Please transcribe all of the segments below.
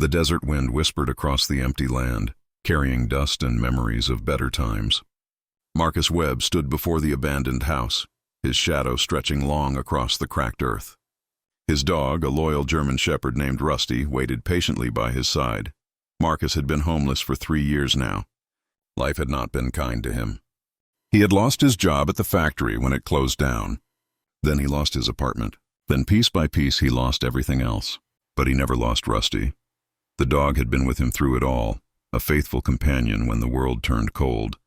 The desert wind whispered across the empty land, carrying dust and memories of better times. Marcus Webb stood before the abandoned house, his shadow stretching long across the cracked earth. His dog, a loyal German shepherd named Rusty, waited patiently by his side. Marcus had been homeless for 3 years now. Life had not been kind to him. He had lost his job at the factory when it closed down. Then he lost his apartment. Then piece by piece he lost everything else. But he never lost Rusty. The dog had been with him through it all, a faithful companion when the world turned cold.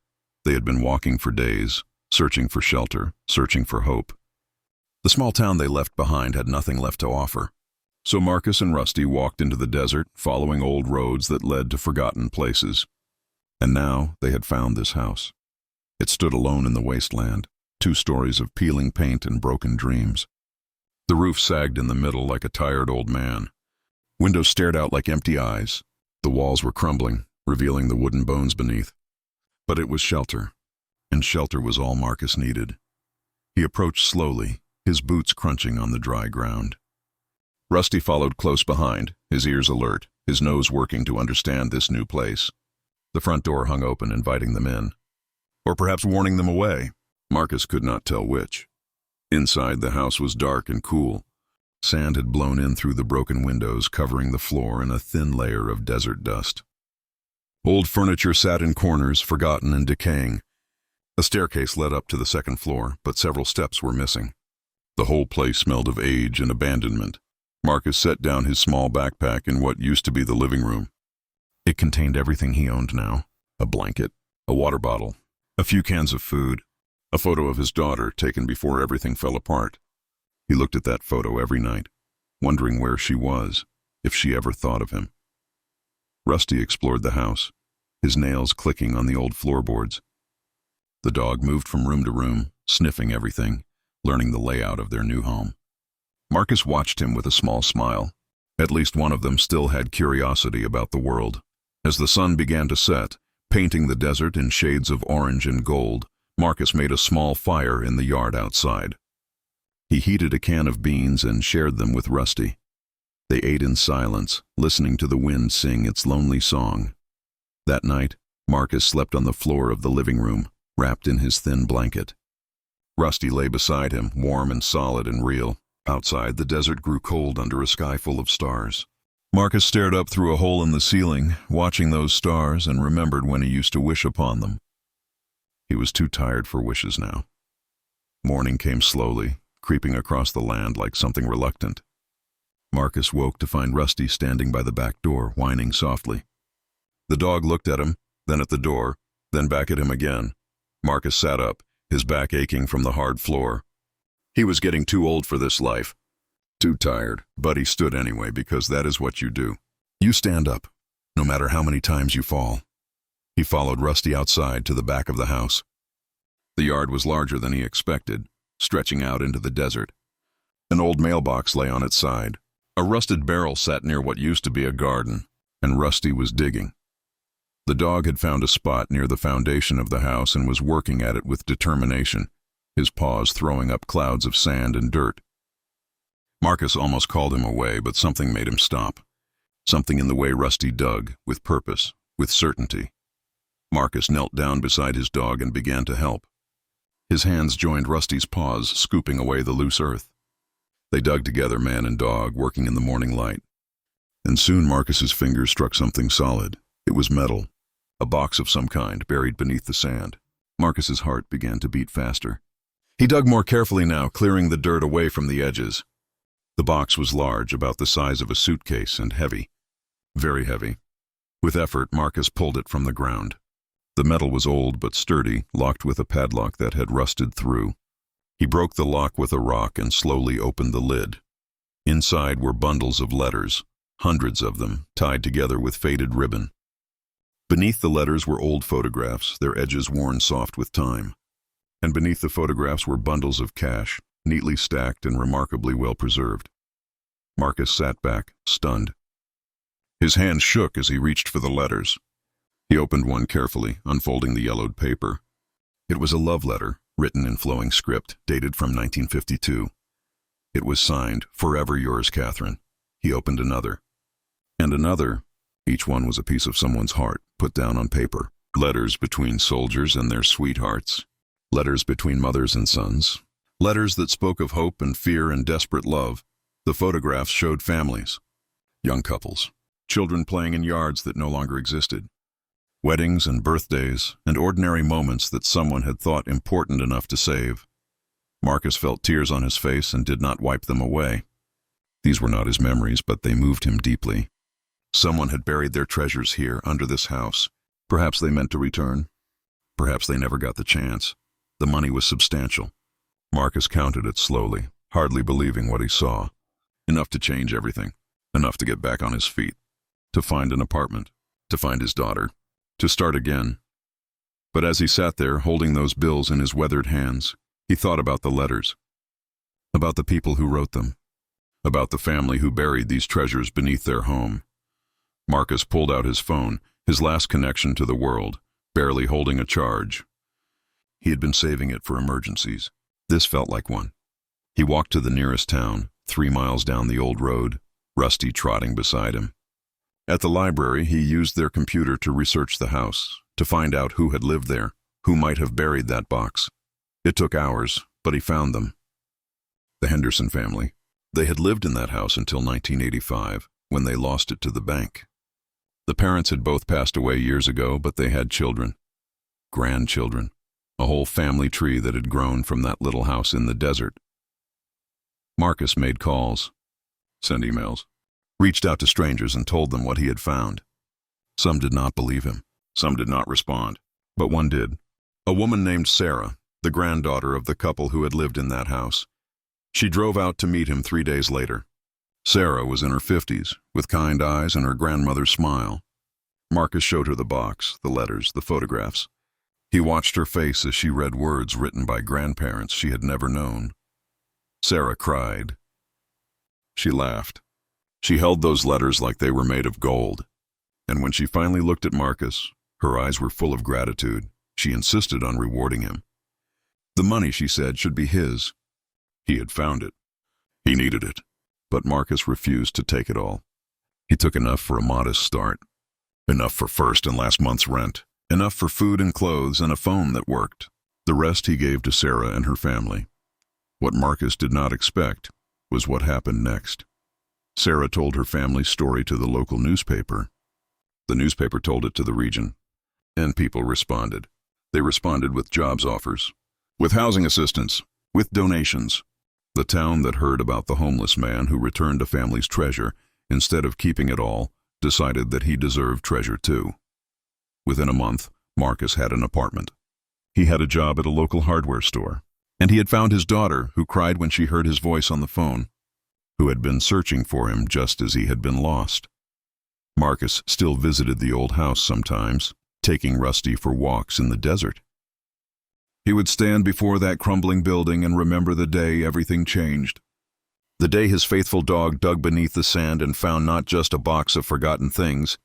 They had been walking for days, searching for shelter, searching for hope. The small town they left behind had nothing left to offer. So Marcus and Rusty walked into the desert, following old roads that led to forgotten places. And now they had found this house. It stood alone in the wasteland, 2 stories of peeling paint and broken dreams. The roof sagged in the middle like a tired old man. Windows stared out like empty eyes. The walls were crumbling, revealing the wooden bones beneath. But it was shelter, and shelter was all Marcus needed. He approached slowly, his boots crunching on the dry ground. Rusty followed close behind, his ears alert, his nose working to understand this new place. The front door hung open, inviting them in. Or perhaps warning them away. Marcus could not tell which. Inside, the house was dark and cool. Sand had blown in through the broken windows, covering the floor in a thin layer of desert dust. Old furniture sat in corners, forgotten and decaying. A staircase led up to the 2nd floor, but several steps were missing. The whole place smelled of age and abandonment. Marcus set down his small backpack in what used to be the living room. It contained everything he owned now: a blanket, a water bottle, a few cans of food, a photo of his daughter taken before everything fell apart. He looked at that photo every night, wondering where she was, if she ever thought of him. Rusty explored the house, his nails clicking on the old floorboards. The dog moved from room to room, sniffing everything, learning the layout of their new home. Marcus watched him with a small smile. At least one of them still had curiosity about the world. As the sun began to set, painting the desert in shades of orange and gold, Marcus made a small fire in the yard outside. He heated a can of beans and shared them with Rusty. They ate in silence, listening to the wind sing its lonely song. That night, Marcus slept on the floor of the living room, wrapped in his thin blanket. Rusty lay beside him, warm and solid and real. Outside, the desert grew cold under a sky full of stars. Marcus stared up through a hole in the ceiling, watching those stars, and remembered when he used to wish upon them. He was too tired for wishes now. Morning came slowly, creeping across the land like something reluctant. Marcus woke to find Rusty standing by the back door, whining softly. The dog looked at him, then at the door, then back at him again. Marcus sat up, his back aching from the hard floor. He was getting too old for this life. Too tired, but he stood anyway, because that is what you do. You stand up, no matter how many times you fall. He followed Rusty outside to the back of the house. The yard was larger than he expected, stretching out into the desert. An old mailbox lay on its side. A rusted barrel sat near what used to be a garden, and Rusty was digging. The dog had found a spot near the foundation of the house and was working at it with determination, his paws throwing up clouds of sand and dirt. Marcus almost called him away, but something made him stop. Something in the way Rusty dug, with purpose, with certainty. Marcus knelt down beside his dog and began to help. His hands joined Rusty's paws, scooping away the loose earth. They dug together, man and dog, working in the morning light. And soon Marcus's fingers struck something solid. It was metal, a box of some kind buried beneath the sand. Marcus's heart began to beat faster. He dug more carefully now, clearing the dirt away from the edges. The box was large, about the size of a suitcase, and heavy. Very heavy. With effort, Marcus pulled it from the ground. The metal was old but sturdy, locked with a padlock that had rusted through. He broke the lock with a rock and slowly opened the lid. Inside were bundles of letters, hundreds of them, tied together with faded ribbon. Beneath the letters were old photographs, their edges worn soft with time. And beneath the photographs were bundles of cash, neatly stacked and remarkably well preserved. Marcus sat back, stunned. His hand shook as he reached for the letters. He opened one carefully, unfolding the yellowed paper. It was a love letter, written in flowing script, dated from 1952. It was signed, "Forever yours, Catherine." He opened another. And another. Each one was a piece of someone's heart, put down on paper. Letters between soldiers and their sweethearts. Letters between mothers and sons. Letters that spoke of hope and fear and desperate love. The photographs showed families. Young couples. Children playing in yards that no longer existed. Weddings and birthdays, and ordinary moments that someone had thought important enough to save. Marcus felt tears on his face and did not wipe them away. These were not his memories, but they moved him deeply. Someone had buried their treasures here, under this house. Perhaps they meant to return. Perhaps they never got the chance. The money was substantial. Marcus counted it slowly, hardly believing what he saw. Enough to change everything. Enough to get back on his feet. To find an apartment. To find his daughter. To start again. But as he sat there, holding those bills in his weathered hands, he thought about the letters. About the people who wrote them. About the family who buried these treasures beneath their home. Marcus pulled out his phone, his last connection to the world, barely holding a charge. He had been saving it for emergencies. This felt like one. He walked to the nearest town, 3 miles down the old road, Rusty trotting beside him. At the library, he used their computer to research the house, to find out who had lived there, who might have buried that box. It took hours, but he found them. The Henderson family. They had lived in that house until 1985, when they lost it to the bank. The parents had both passed away years ago, but they had children. Grandchildren. A whole family tree that had grown from that little house in the desert. Marcus made calls, sent emails, reached out to strangers and told them what he had found. Some did not believe him. Some did not respond. But one did. A woman named Sarah, the granddaughter of the couple who had lived in that house. She drove out to meet him 3 days later. Sarah was in her 50s, with kind eyes and her grandmother's smile. Marcus showed her the box, the letters, the photographs. He watched her face as she read words written by grandparents she had never known. Sarah cried. She laughed. She held those letters like they were made of gold. And when she finally looked at Marcus, her eyes were full of gratitude. She insisted on rewarding him. The money, she said, should be his. He had found it. He needed it. But Marcus refused to take it all. He took enough for a modest start. Enough for first and last month's rent. Enough for food and clothes and a phone that worked. The rest he gave to Sarah and her family. What Marcus did not expect was what happened next. Sarah told her family's story to the local newspaper. The newspaper told it to the region. And people responded. They responded with jobs offers, with housing assistance, with donations. The town that heard about the homeless man who returned a family's treasure, instead of keeping it all, decided that he deserved treasure too. Within a month, Marcus had an apartment. He had a job at a local hardware store, and he had found his daughter, who cried when she heard his voice on the phone, who had been searching for him just as he had been lost. Marcus still visited the old house sometimes, taking Rusty for walks in the desert. He would stand before that crumbling building and remember the day everything changed. The day his faithful dog dug beneath the sand and found not just a box of forgotten things,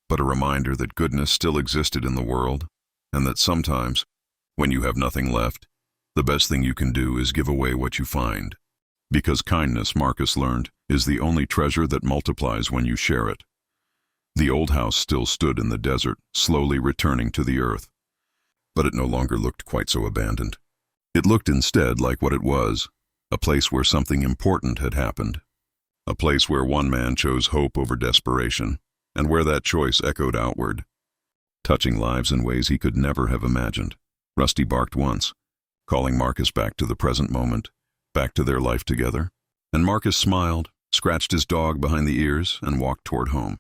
but a reminder that goodness still existed in the world, and that sometimes, when you have nothing left, the best thing you can do is give away what you find. Because kindness, Marcus learned, is the only treasure that multiplies when you share it. The old house still stood in the desert, slowly returning to the earth. But it no longer looked quite so abandoned. It looked instead like what it was, a place where something important had happened. A place where one man chose hope over desperation, and where that choice echoed outward, touching lives in ways he could never have imagined. Rusty barked once, calling Marcus back to the present moment, back to their life together. And Marcus smiled, scratched his dog behind the ears, and walked toward home.